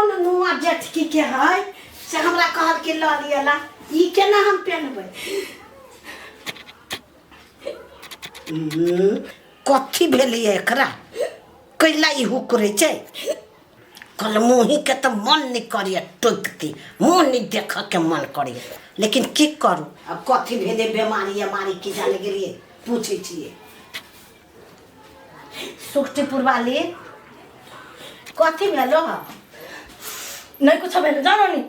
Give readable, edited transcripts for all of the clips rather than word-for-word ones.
कौन नुआ जेठकी के है से हमरा कहल के ल लियला ई केना हम पहनबै कथी भेलै एकरा कैला ई हुकरे छै कल मुही के तो मन नहीं करिए टोकती मुँह नहीं देख के मन करिए लेकिन की करूँ अब कथी भेले बीमारी हमारी की जाने के लिए पूछे छिए सुखटीपुर वाली कथी भेलो ह नहीं कुछ भेल जानो नी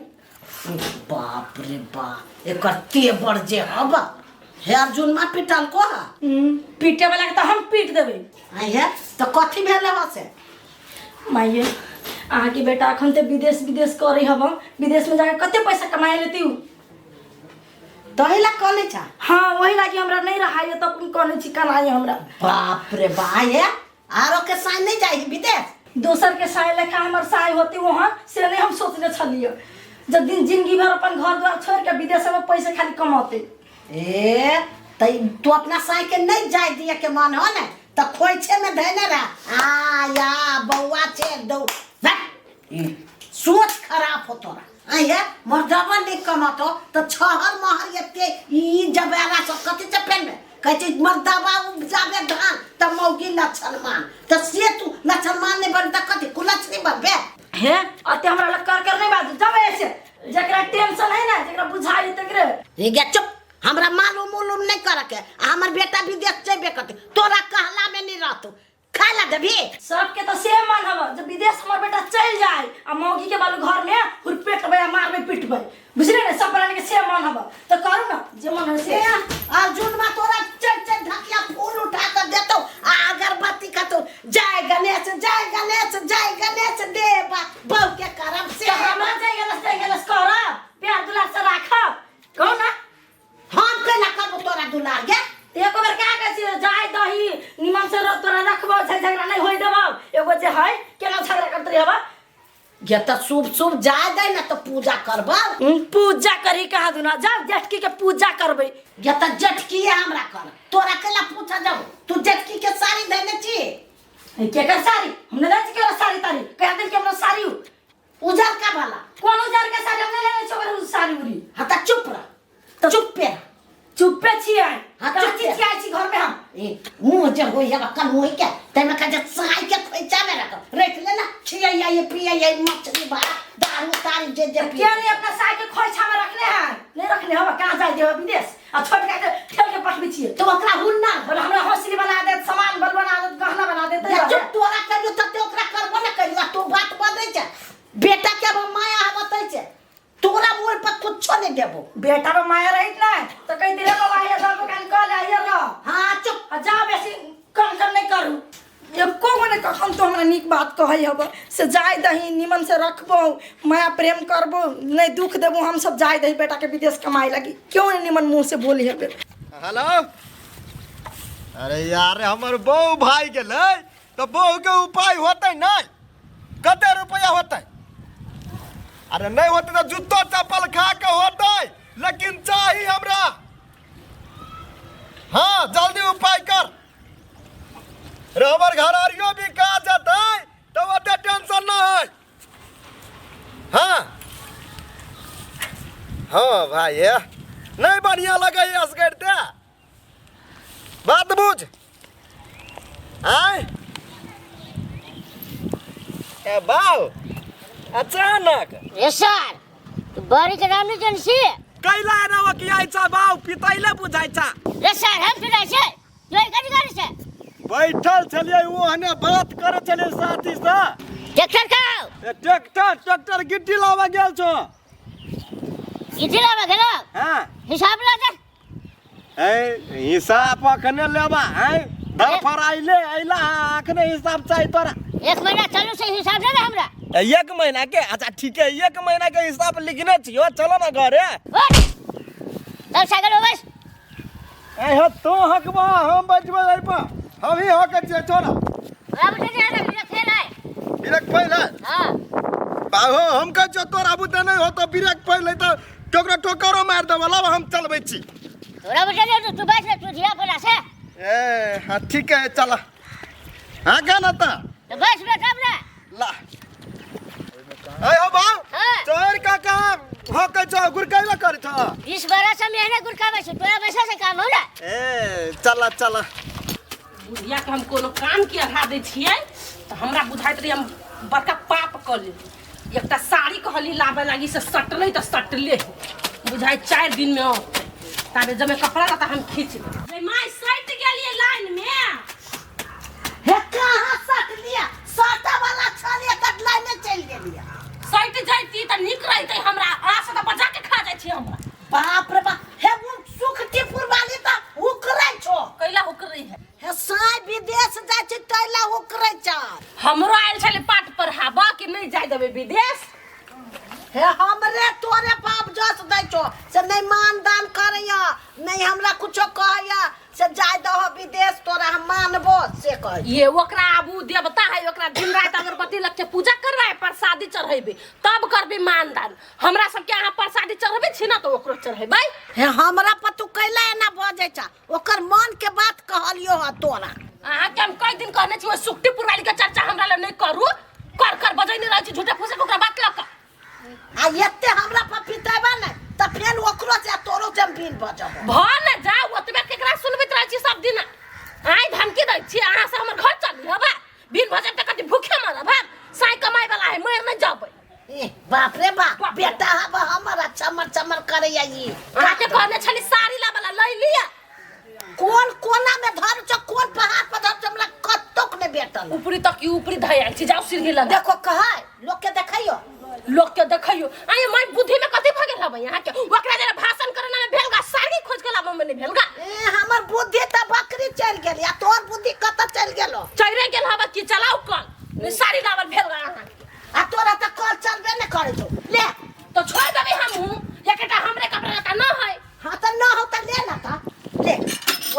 बाप रे बाप एक तेवर जे हबा हे अर्जुन मा पिटल को हा पीटे वाला के तो हम पीट देबे आई है तो कथी भेले ह से माइये अहाँ के बेटा अखन ते विदेश करे हब विदेश में जाके कते पैसा कमाए लेती हूँ तहिला कहले छा हाँ वही लागी हमरा नहीं रहा है तो अपन कहने छी कनाई हमरा बाप रे बाप है आरो के साइन नहीं जाई विदेश दोसर के साय लेखा हमर साय होती वहाँ से नहीं हम सोचले छलिए जब दिन जिंदगी भर अपन घर द्वार छोड़ के विदेश में पैसे खाली कमाते ए तू अपना साय के नहीं जाय दिए के मन हो ने तो खोइछे में धैने रहा या बउआ छे दो सोच खराब हो तोरा आया मर्दवा नहीं कमातो तो छहर महर एते ई जबेरा सब कथि से पेन कहते मर्दवा उपजाबे धान त मौगी लक्षणमान तो से तू लक्षणमान नहीं बनता कथि कुलछ नहीं बनबे हे अते हमरा लग कर नहीं बात जाबे ऐसे जकरा टेंशन है ना जकरा बुझाई तकरे ये गे चुप हमरा मालूम नहीं करे के हमर बेटा विदेश जेबे करते तोरा कहला में नहीं रहतो खाला देबी सबके तो सेम मन हवा जब विदेश हमर बेटा चल जाए आ मौगी के बालू घर में हुरपेटबे मारबे पिटबे बुझले ने सब प्राणी के सेम मन हवा तो करू ना जे मन है से अर्जुन मा तोरा चल ढकिया फूल उठा कर देतो अगरबत्ती का तो जय गणेश देवा बहु के करम से हमरा जय गणेश कर प्यार दुलार से राख कहो ना हम के ना करबो तोरा दुलार गे एको बार का कहै जाय दही निमन से तोरा रखबो झगड़ा नहीं होई देबो एगो जे है केना झगड़ा करत रहबा ये तो शुभ जाय दे ना तो पूजा करबो पूजा करी कहा दुना जा जेठकी के पूजा करबे ये तो जेठकी है हमरा कर तोरा केला पूछा जाओ तू जेठकी के साड़ी देने छी के कर साड़ी हमने नहीं के साड़ी तारी कह दिन के हमरा साड़ी उजर का वाला कौन उजर के साड़ी हमने लेने छोकर साड़ी उरी हता चुप रह तो चुप्पे छिए हां कथि छिए छी घर में हम मुंह जे होई है कल मुंह के तमे का जे साई के खोइचा में रख ले ना छिए ये पिए ये मछली बा दारू तारी जे क्या नहीं अपना साई के खोइचा में रखले हैं नहीं रखले हो कहां जाय देबो विदेश आ छोट के ठेल के पठबी छिए तो ओकरा हुन्ना बोल हमरा हौसली बना दे सामान बना दे गहना बना दे तो चुप तोरा करियो त ओकरा करबो ना करियो तू बात बदे छ बेटा के माया हवतै छ तोरा मोर पर कुछ नहीं देबो बेटा में माया रहित ना तो कह दिले बाबा ये सब कान कल आइए रो हां चुप जा बेसी कम नहीं करू एको मने कखन तो हमरा निक बात कहै हब से जाय दही निमन से रखबो माया प्रेम करबो नहीं दुख देबो हम सब जाय दही बेटा के विदेश कमाई लगी क्यों नहीं निमन मुंह से बोली है हेलो अरे यार हमर बहू भाई गेलै तो बहू के उपाय होतै नहीं कते रुपया होतै अरे नहीं होते तो जूतो चप्पल खा के होते लेकिन चाहिए हमरा हाँ जल्दी उपाय कर हमर घर आरियो भी कहा जाता है तो ओते टेंशन ना है हाँ हाँ भाई ये नहीं बढ़िया लगे असगरते बात बुझ आए ए बाऊ अचानक रे सर तू बड़ी के नाम नहीं जानसी कैला ना कि आइचा बाऊ पितैले बुझाइचा रे सर हम सुनाइ छै यो कथि करै छै बैठल छलिए वो हने बात करे छलिए साथी से ट्रैक्टर का ट्रैक्टर गिट्टी लावा गेल छो गिट्टी लावा गेलो हां हिसाब ला दे ए हिसाब अखने लेबा है धर फराइले आइला अखने हिसाब चाहिए तोरा एक महीना चलू से हिसाब दे हमरा एक महीना के अच्छा ठीक है एक महीना के हिसाब लिखने छियो चलो ना घरे चल साइकिल बस ए हो तो हकबा हम बजबे आई पा हम ही हक छै छोरा अब तो जा रहा खेल है बिरक पहले हां बाहो हम कह जो तोरा बुते नहीं हो तो बिरक पहले तो टोकरा टोकरो मार देबो लब हम चलबै छी तोरा बुते तू बैठ ले तू धिया पड़ा से ए हां ठीक है चला हां क्या ना ता तो बस में कब ना ला ए हो बा हाँ। तोर का काम हो के छ गुरकैला कर छ 20 बरस से मेहनत गुरकावे छ तोरा पैसा से काम होला ए चला चला बुढ़िया के हम कोनो काम के अढ़ा दै छियै तो हमरा बुझाइत रही हम बड़का पाप कर ले एकटा साड़ी कहली लाबे लागी से सटले तो सटले बुझाइ 4 दिन में तारे जब मैं कपड़ा रहता हम खींच ले माय सट गेलिए लाइन में हे कहाँ सट लिया सटा वाला छलिया कट लाइन में चल गेलिया सट जाइती त निक रहिते हमरा आस त बजा के खा जाइ छी हमरा बाप रे बाप हे वो सुखटीपुर वाली त उकरै छो कैला उकरै है हे साय विदेश जाय छै कैला उकरै छ हमरो आइल छले पाठ पर हाबा कि नहीं जाय देबे विदेश हे हमरे तोरे बाप जस दै छो से नहीं मान दान करैया नहीं हमरा कुछो कहैया से जाय दहो विदेश तोरा हम मानबो से कह ये ओकरा आबू देवता है ओकरा दिन रात अगरबत्ती लग के पूजा करवाए प्रसादी चढ़ेबे तब करबे मानदान हमरा सब के यहाँ प्रसादी चढ़ेबे छी ना तो ओकरो चढ़ेबे हे हमरा पर तू कैला एना बजै छ ओकर मन के बात कहलियो ह तोरा अहाँ के हम कई दिन कहने छी ओ सुक्तिपुर वाली के चर्चा हमरा ले नहीं करू कर बजै नहीं रहै छी झूठे फूसे ओकरा बात लक आ एते हमरा पर पितेबा नै त फेन ओकरो से तोरो से बिन बजब भ न जा ओतबे केकरा सुनबैत रहै छी सब दिन आइ धमकी दै छी अहाँ से हमर घर चली हबा बिन भजन त कति भूखे मरब साई कमाई वाला है मर नहीं जाबै बाप रे बाप बेटा हब हमरा चमर चमर करैया ई अहाँ के कहने छली साड़ी ला वाला लई लिया कोन कोना में धर छ कोन पहाड़ पर धर छ हमरा कत्तोक ने बेटल ऊपरी तक की ऊपरी धैया छी जाओ सीढ़ी लगा देखो कहै लोग के देखैयो लोग के देखियो आय मैं बुद्धि में कथि भगेल हबै यहाँ के ओकरा जरा भाषण करना में भेलगा साड़ी खोज के लाबो में नहीं भेलगा ए हमर बुद्धि त बकरी चल गेल या तोर बुद्धि कत चल गेलो चढ़े गेल हबा की चलाओ कल नहीं साड़ी लावल भेलगा अहाँ आ तोरा त कल चलबे न करै छौ ले तो छोड़ देबे हमहू एकटा हमरे कपड़ा का न है हां त न हो त ले ना त ले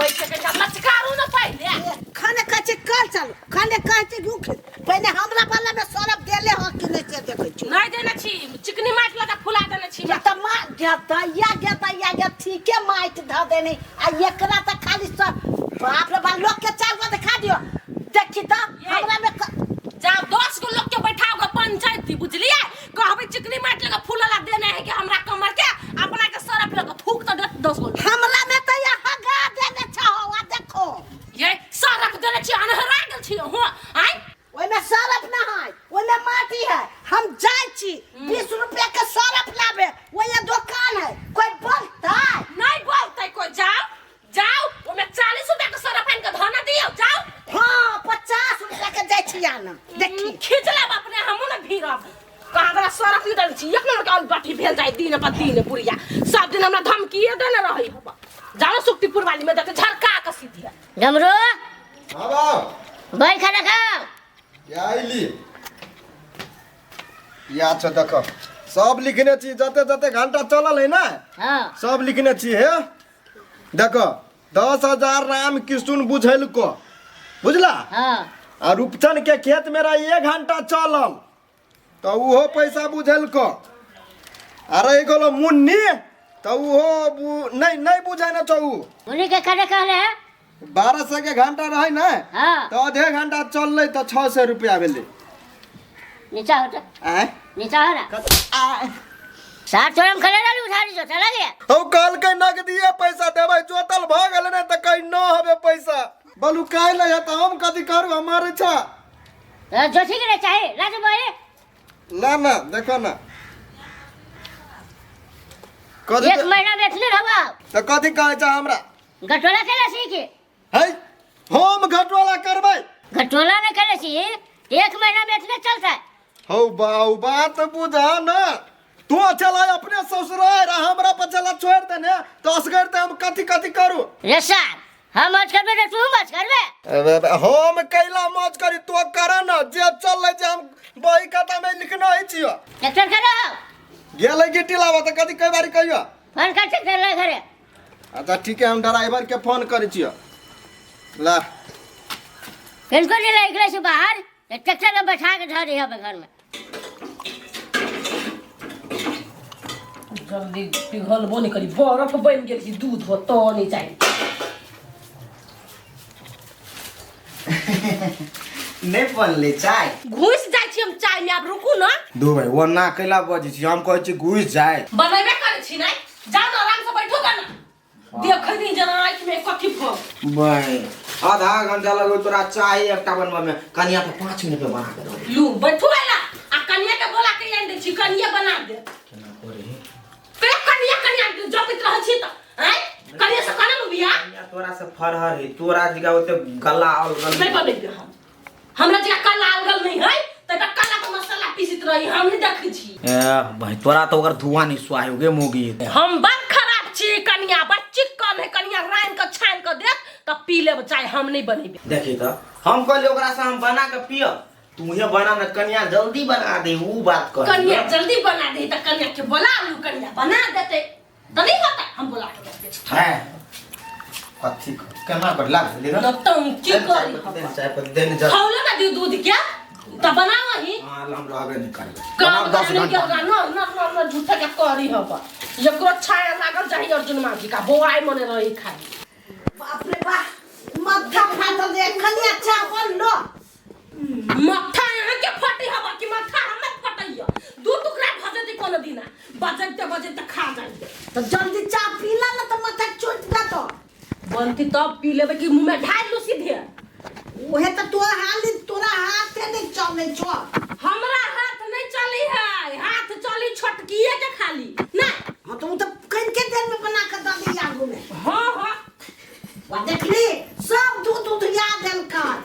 ओइ से के मचकारू न पहिले खाने कहै कल चल खाने कहै रुक पहले हमरा वाला में सरफ देले हो कि नहीं से देखै छी नहीं देने छी चिकनी माट लगा फुला देने छी या त मा दैया ठीके माइट ध देने आ एकरा त खाली सब बाप रे बाप लोग के चाल को दिखा दियो देखी त हमरा में जाओ 10 गो लोग के बैठाओगे पंचायती बुझलिए कहबे चिकनी माट लगा फूल लगा देने है कि हमरा कमर के अपना के सरफ लगा थूक त 10 गो हमरा में त या हगा देने छहो आ देखो ये सरफ देने छी अनहरा गेल छी हो आइ ओइ में सरफ ना है ओइ में माटी है हम जाय छी 20 रुपया के सरफ लाबे ओइ ये दुकान है कोई बोलता नहीं बोलते कोई जाओ ओमे 40 रुपया के सरफ आन के धना दियो जाओ हां 50 रुपया के जाय छी आना देखी खींच लेब अपने हमू न भीरब कहाँ बड़ा सरफ नहीं देने छी एक नंबर के बाटी भेल जाए दिन पर दिन पुरिया सब दिन हमरा धमकिए देने रही हबा जाओ सुक्तिपुर वाली में देते झरका के सीधी डमरू हां बा बैठ खाना खाओ या आइली या छ देखो सब लिखने छी जते जते घंटा चलल है ना हां सब लिखने छी हे देखो 10,000 राम कृष्ण बुझल को बुझला हां आ रूपचन के खेत मेरा 1 घंटा चलल तो उहो पैसा बुझल को अरे गेलो मुन्नी तो उहो नहीं बुझे ना चाहू मुन्नी के खाना कहले 1200 के घंटा रहे ना हां तो आधे घंटा चलले तो 600 रुपया भेले नीचा हट आय नीचा हो ना 60 छोड़म खले डाली उठारी जो चला गया हम कल के नगदिए पैसा देबै जोतल भ गेल ने त कहीं न हबे पैसा बोलू काहे ले त हम कथि करू हमारे छ जो ठीक है चाहे राजू भाई ना देखो ना एक महीना बैठले रहबा तो कथि कहे छ हमरा गटोला केला सीखे है हम घटवाला करबै गटोला न करे सी 1 महीना बैठले चलता है हौ बाऊ बात बुझा ना तू चला अपने ससुराल हमरा पर चला छोड़ देने तो असगर त हम कथि करू रे सर हम मौज करबे तो तू मौज करबे हम कैला मौज करी तो कर ना जे चल जे हम बही खाता में लिखना है छियो ट्रैक्टर करो गेले गिट्टी लावा त कथि कई बारी कहियो फोन कर ट्रैक्टर ले घरे अच्छा ठीक है हम ड्राइवर के फोन करै छियो ला इनको नहीं निकले से बाहर ट्रैक्टर में बैठा के धर दिया घर में जल्दी पिघलबो नहीं करी बर्फ बन गेल छी दूध हो तो नहीं चाहिए नहीं बनले चाय घुस जाय छी हम चाय जाए में आप रुकू ना दू भाई वो ना कैला बजे छी हम कहै छी घुस जाए बनैबे करे छी नहीं जाओ ना आराम से बैठो का ना देख दी जना रात में कथी भ भाई आधा घंटा लगो तोरा चाय एकटा बनवा में कनिया तो 5 मिनट में बना के दो लू बैठो आला आ कनिया के बोला के एंड छी कनिया बना दे केना करे पे कनिया जपित रह छी त हैं कनिया से कना बिया कनिया तोरा से फरहर है तोरा जगह होते गला और गल नहीं बनेबे हमरा जगह कला अलगल नहीं है त कला के मसाला पीसित रही हम नहीं देख छी ए भाई तोरा तो ओकर धुआं नहीं सुहाय होगे मोगी हम बड़ खराब छी कनिया बच्ची कम है कनिया राइन के छान के दे त पी लेब चाहे हम नहीं बनेबे देखी तो हम कहले ओकरा से हम बना के पियो तू ये बना न कनिया जल्दी बना दे वो बात कर कनिया जल्दी बना दे त कनिया के बोला लू कनिया बना देते तो नहीं होता हम बोला के देते है कथी केना कर लाग ले न तुम की करी चाय पर देने जा खाओ ना दूध क्या त बनाओ ही हां हम रहबे नहीं करबे काम 10 करने के घंटा ना झूठा के करी हबा जकरो छाया लागल चाहिए अर्जुन माजी का बोआई मने रही खाली बाप रे बाप मथा फाटल दे कनिया चावल लो मथा यहाँ के फटी हबा कि मथा हमें फटैया दू टुकड़ा भजती कोनो दिना बजते खा जाइए तो जल्दी चाय पीला ना तो मथा चोट दा तो बनती तब पी लेबे कि मुंह में ढाल लो सीधे ओहे तो तोरा हाथ से नहीं चले छो हमरा हाथ नहीं चली है हाथ चली छोटकिए के खाली ना हां तो कहीं के देर में बना के दे आगू में हां वो देखली सब दूध याद है कर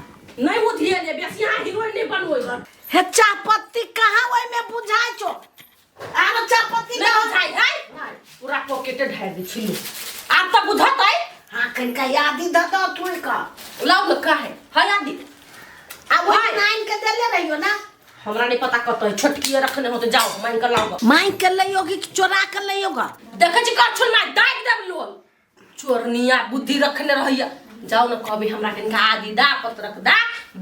नहीं बुझिए ले बेस यहाँ हीरोइन नहीं बनोई हे चाय पत्ती कहां ओय में बुझाय छो आरो चाय पत्ती नहीं ना बुझाई है पूरा पॉकेटे ढार दे छिलू आप तो बुझत है हां कनका याद ही द दो तुल का लाओ न का है याद दी अब वो नाइन के देले रहियो ना हमरा नहीं पता कत है छोटकिए रखने हो तो जाओ माइन कर लाओ माई कर लइयोगी कि चोरा कर लइयोगा देखे छी कर छोड़ ना दाग देब लो चोरनिया बुद्धि रखने रहिया जाओ न कभी हमरा कनका आदि दा पत्रक दा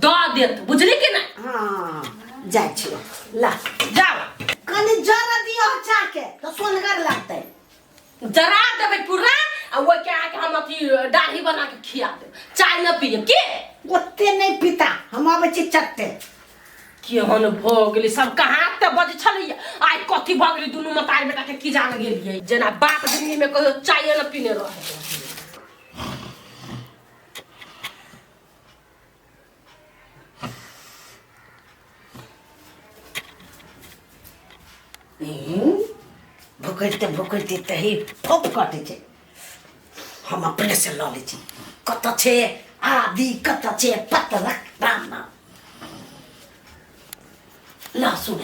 द देत बुझली कि ना हां जाय छियो ला जाओ कनी जरा दियो चाय के तो सोनगर लगतै जरा देबे पूरा आ वो के आके हम अथी दाढ़ी बना के खिया दे चाय न पिए के ओते नहीं पीता हम आबे छी चट्टे केहन भ गेली सब कहाँ त बज छलिए आइ कथी भ गेली दुनू मताई बेटा के की जान गेलिए जना बाप जिंदगी में कहियो चाय न पीने रहे भुकते तही ठोप कटे छे हम अपने से ल ले छी कत छे आदि कत छे पतरक राम लहसुन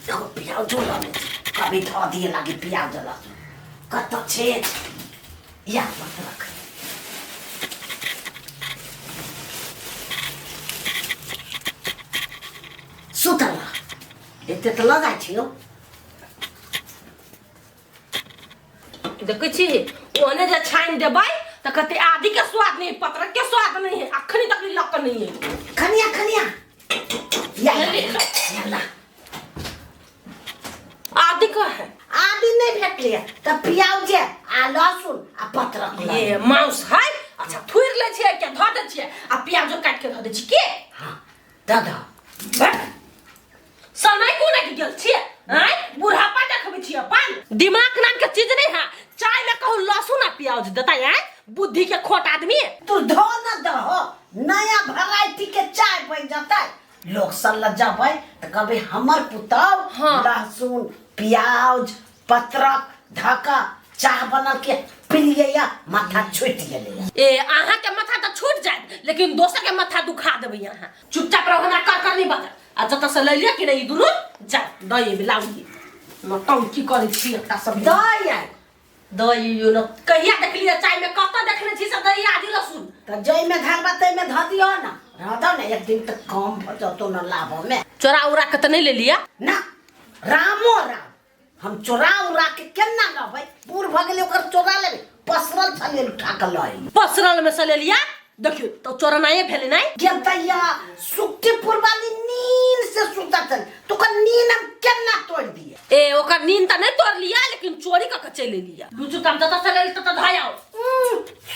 देखो प्याज जो ल ले छी कभी धो दिए लागे प्याज लहसुन कत छे या पतरक सुतला एते त लगा छियो देखे छी ओने जे छाइन देबै त कते आदि के स्वाद नहीं पत्रक के स्वाद नहीं है अखनी तक लक नहीं है खनिया या आदि का है आदि नहीं भेटलिए त प्याज आ लहसुन आ पत्रक ये मांस है अच्छा थुर ले छिए के ध दे छिए आ प्याजो काट के ध दे छी के हां दादा समय कोने के गेल छिए हैं बुढ़ापा देखबै छिए अपन दिमाग नाम के चीज नहीं है चाय में कहू लहसुन आ प्याज देता है बुद्धि के खोट आदमी तू धो न दहो नया वैरायटी के चाय बन जाता लोग सब जबै त कहबे हमर पुतौ हाँ। लहसुन प्याज पत्रक धका चाय बनल के पिलिए या माथा छूट गेले ए आहा के माथा तो छूट जाए लेकिन दोसर के माथा दुखा देबै यहाँ चुपचाप रहो हमरा कर नहीं बता आ जत से ले लिया कि नहीं दुनु जा दई बिलाउगी न कौन की करे छी एकटा सब दई आय दई यो न कहिया देखलिए चाय में कत देखने छी से दई आदि लहसुन त जई में धरबा तई में ध दियो ना रहदो ना एक दिन तक कम भ जतो न लाभो में चोरा उरा के त नहीं ले लिया ना रामो राम हम चोरा उरा के केना लबै पूर भ गेले ओकर चोरा लेबे पसरल छले उठा के लई पसरल में से ले लिया देखियो तो चोरा नहीं भेले नहीं गेलतैया सुक्तिपुर वाली नींद से सुता चल तो का नींद हम केना तोड़ दिए ए ओकर नींद त नहीं तोड़ लिया लेकिन चोरी का चले लिया लुचु काम जता से ले त धायाओ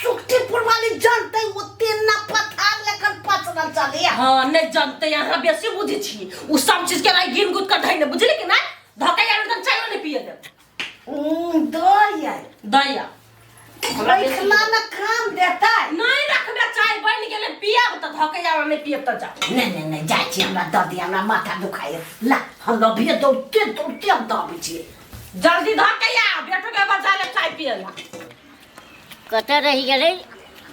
सुक्तिपुर वाली जानते ओते ना पथार लेकर पसरल चले हाँ नहीं जानते यहाँ बेसी बुझी छी उ सब चीज के नहीं गिन गुद कर धइने बुझली कि ना धके यार एकदम चाय नहीं पिए दे दया दया बैठला ना काम देता नहीं रखबे चाय बन गेले पियब त धके यार नहीं पियब त जा नहीं जाय छी हमरा दर्द हमरा माथा दुखाय ला हम लभिए दौड़ते हम दबे छी जल्दी धके या बेटो के बचा ले चाय पियला कतऽ रहि गेलै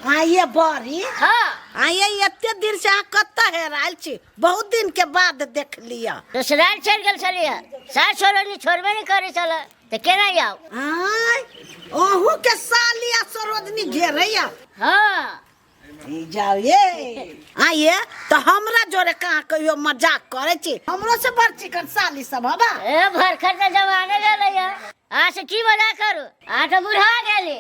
आइए बारी हाँ आइए एते दिन से अहाँ कत्ता हेरायल छी बहुत दिन के बाद देख लिया ससुराल चलि गेल छलियै सास छोड़नी छोड़बे नहीं करे छल तऽ केना आउ आय ओहू के सालिया सरोजनी घेरैया हाँ ई जाओ ये आइए तो हमरा जोरे कहाँ कहियो मजाक करे छी हमरो से बड़ चिकन साली सब हबा ए भरखर के जमाने गेलै आ से की मजाक करू आ तऽ बुढ़ा गेली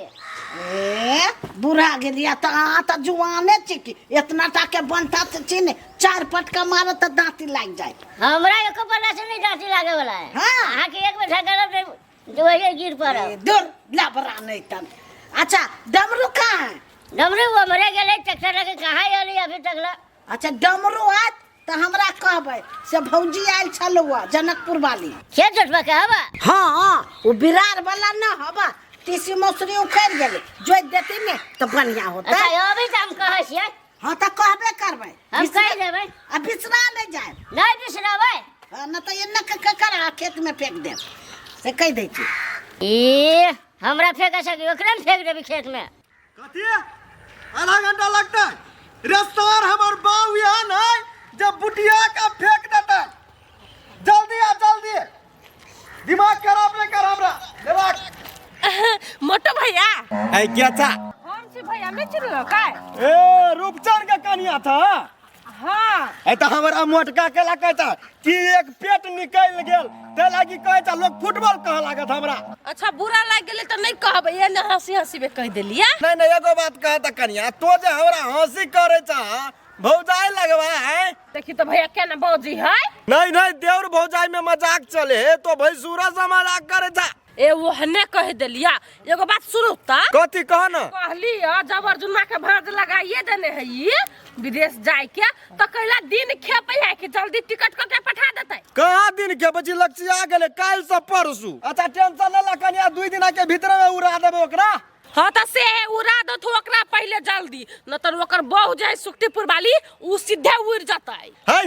ए बुढ़ा गेलिया तो आ तो जुआने चिकी इतना टाके बनता चिने 4 पटका मारो तो दांती लग जाए हमरा एको पन्ना से नहीं डांटी लागे वाला है हाँ। अहाँ के एक बेर ढकरब तो वही गिर पड़ब दूर लाबरा नहीं तन अच्छा डमरू कहाँ है डमरू वो मरे गेलै ट्रैक्टर लगे कहाँ एली अभी तक ला अच्छा डमरू आत तो हमरा कहबै से भौजी आयल छलुआ जनकपुर वाली खेत जोतबा के हवा हाँ वो बिरार वाला न हवा तीसी मौसरी उखड़ गेले जोत देती ने तो बढ़िया होता अच्छा अभी तऽ हम कहै छियै हाँ तो कहबे करबै हम कह देबै अब बिसरा नहीं जाए नहीं बिसरबै न तो एन्ने के कर खेत में फेंक दे से कह दै छी ए हमरा फेंक सकी ओकरे में फेंक देबी खेत में कथी आधा घंटा लगता है रेस्टोर हमार बाऊ यहाँ नहीं जब बुटिया का फेंक देता है जल्दी आ जल्दी दिमाग खराब नहीं कर हमरा दिमाग मोटो भैया ऐ क्या था हम से भैया में चिरलो काय ए रूपचंद का कनिया था हां ऐ तो हमरा मोटका केला कहता कि एक पेट निकल गेल ते लागी कहता लोग फुटबॉल कह लागत हमरा अच्छा बुरा लाग गेले त नहीं कहबै ये न हंसी हंसी में कह देलिया नहीं एगो बात कहता कनिया तो जे हमरा हंसी करे चा भौजाई लगवा है देखी तो भैया केना बौजी है नहीं देवर भौजाई में मजाक चले तो भाई सूरज से मजाक करे था ए वो हने कह देलिया एगो बात सुनो त कथी कह न कहली जब अर्जुना के भांज लगाइए देने है ये विदेश जाए के तो कहला दिन खेपे है कि जल्दी टिकट करके पठा देते कहाँ दिन के बची लक्ष्य आ गेले काल से परसू अच्छा टेंशन न ला कनिया 2 दिन के भीतर में उड़ा देबे ओकरा हाँ तो से उड़ा दो तो ओकरा पहले जल्दी न तो ओकर बहु जाए सुक्तिपुर वाली उ सीधे उड़ जाता है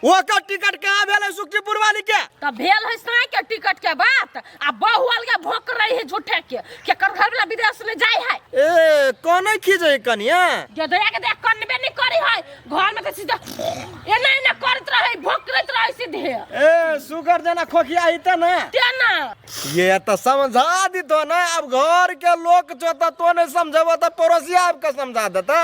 ओकर टिकट कहाँ भेले सुक्तिपुर वाली के तब भेल है साई के टिकट के बात आ बहु वाल के भोंक रही है झूठे के कर घर वाला विदेश में जाए है ए कोने खीजे कनिया गदया के देख कनबे नहीं करी है घर में तो सीधा ए नहीं ना करत रहे भोंकत रहे सीधे ए सुगर जना खोखिया ही त ना तेना ये तो समझा दी तो ना अब घर के लोग जो तो नहीं समझबो तो पड़ोसिया आपके समझा देते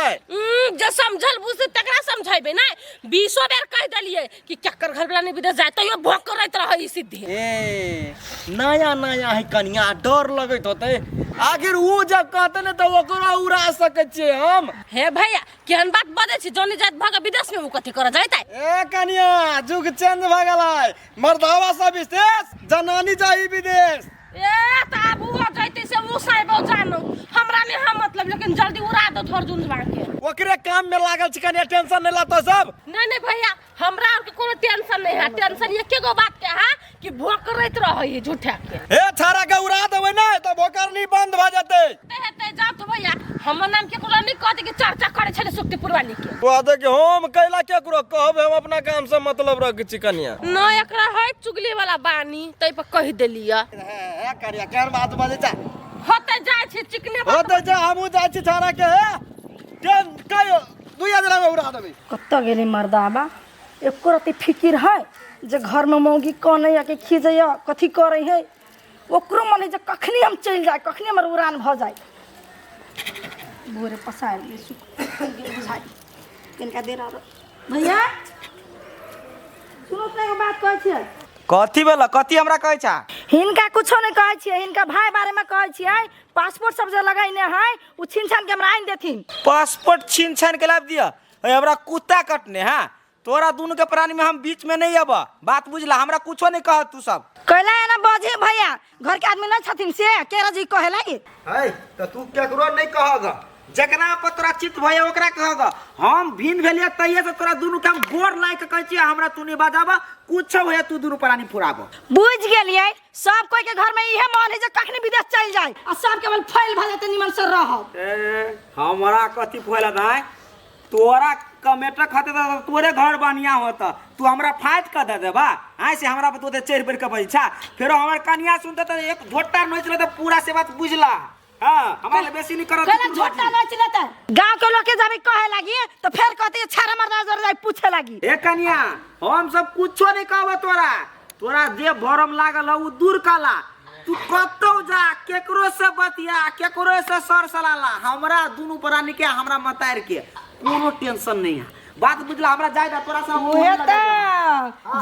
जो समझल बुझ तकरा समझाइबे ना 20 बेर कह देलिए कि चक्कर घर वाला नहीं विदेश जाए तो ये भोंक करत रहे सीधे ए नया है कनिया डर लगत होते आखिर वो जब कहते ने तो ओकरा उड़ा सके छे हम हे भैया केहन बात बदे छी जोनी जात भाग विदेश में वो कथि कर जाता ए कनिया जुग चेंज भ गेलै मर्दावा सब विदेश जनानी जाई विदेश ए ताब वो जाते से वो साइबो जानो हमरा ने हम मतलब लेकिन जल्दी उड़ा दो थोर जुंजवा के ओकरे काम में लागल छी कनिया टेंशन नहीं लातो सब नहीं भैया हमरा के कोनो टेंशन नहीं है टेंशन एके गो बात के है कि भोंक करत रहे है झूठा के ए छारा के उड़ा देबै ना तो भोकर नहीं बंद भ जते ते जा तो भैया हमर नाम के कोनो नहीं कहते कि चर्चा करे छले सुक्तिपुर वाली के कहते कि हम कैला केकरो कहब हम अपना काम से मतलब रख छी कनिया न एकरा है चुगली वाला बानी तै पर कह देलिया ए कनिया केहन बात बजे जा होते जाय छी चिकने होते जा हमू जाय छी छारा के टेन कयो 2 दिन में उड़ा देबै कत्ता गेली मर्दाबा एको रति फिकिर है जे घर में मौगी कौन है के खींचैया कथी करे है ओकरो मन है जे कखनी हम चल जाए कखनी हमर उड़ान भ जाए भोरे पसार ले बुझाई किनका देर आ भैया सुनो एगो बात कहै छियै कथी भेल कथी हमरा कहै छा हिनका कुछो नहीं कहै छियै हिनका भाई बारे में कहै छियै पासपोर्ट सब जे लगाइने है उ छीन छान के हमरा आइन देथिन पासपोर्ट छीन छान के लाभ दिया हमरा कुत्ता कटने है तोरा दोनों के प्राणी में हम बीच में नहीं अब बात बुझला हमरा कुछो नहीं कह तू सब कहला है ना बजे भैया घर के आदमी न छथिन से केरा जी कहेला है तो तू केकरो नहीं कहग जकरा पर तोरा चित भय ओकरा कहग हम भिन भेलिए तइए से तोरा दुनू के हम गोर लाय के कहै छी हमरा तू नहीं बजाबा कुछ होए तू दुनू प्राणी फुराबो। बुझ गेलिए सब कोई के घर में इहे मन है जे कखनी विदेश चल जाए आ सब केवल फैल भ जाते निमन से रहब। हमरा कथी फैला दाई तोरा कमेटा खाते तो तोरे घर बढ़िया होता तू हमरा फाइट कर दे देबा आइ से हमरा पर तो चढ़ बढ़ के पैसा फिर हमर कन्या सुनते तो एक झोटा नोच ले तो पूरा से बात बुझला। हां हमारे बेसी नहीं करत कहला झोटा नोच लेता गांव के लोग के जब कहे लगी तो फिर कहते छारा मरदा जर जाई पूछे लगी ए कन्या हम सब कुछो नहीं कहबो तोरा तोरा जे भरम लागल उ दूर काला तू कतौ जा केकरो से बतिया केकरो से सर सलाला हमरा दुनू प्राणी के हमरा मतार के कोनो टेंशन नहीं है बात बुझला हमरा जायदा तोरा से ओहे त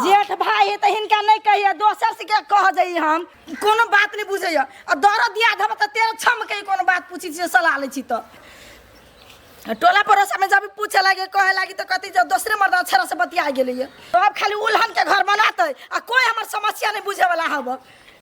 जेठ भाई है त हिनका नहीं कहिए दोसर से के कह जाई हम कोनो बात नहीं बुझैया आ दर दिया धब त तेरे छम के कोनो बात पूछी से सलाह ले छी त टोला पड़ोसा में जब पूछे लगे कहे लगी तो कथी जब दूसरे मर्दा छरा से बतिया गेलै तो अब खाली उल्हन के घर बनाते आ कोई हमर समस्या नहीं बुझे वाला हब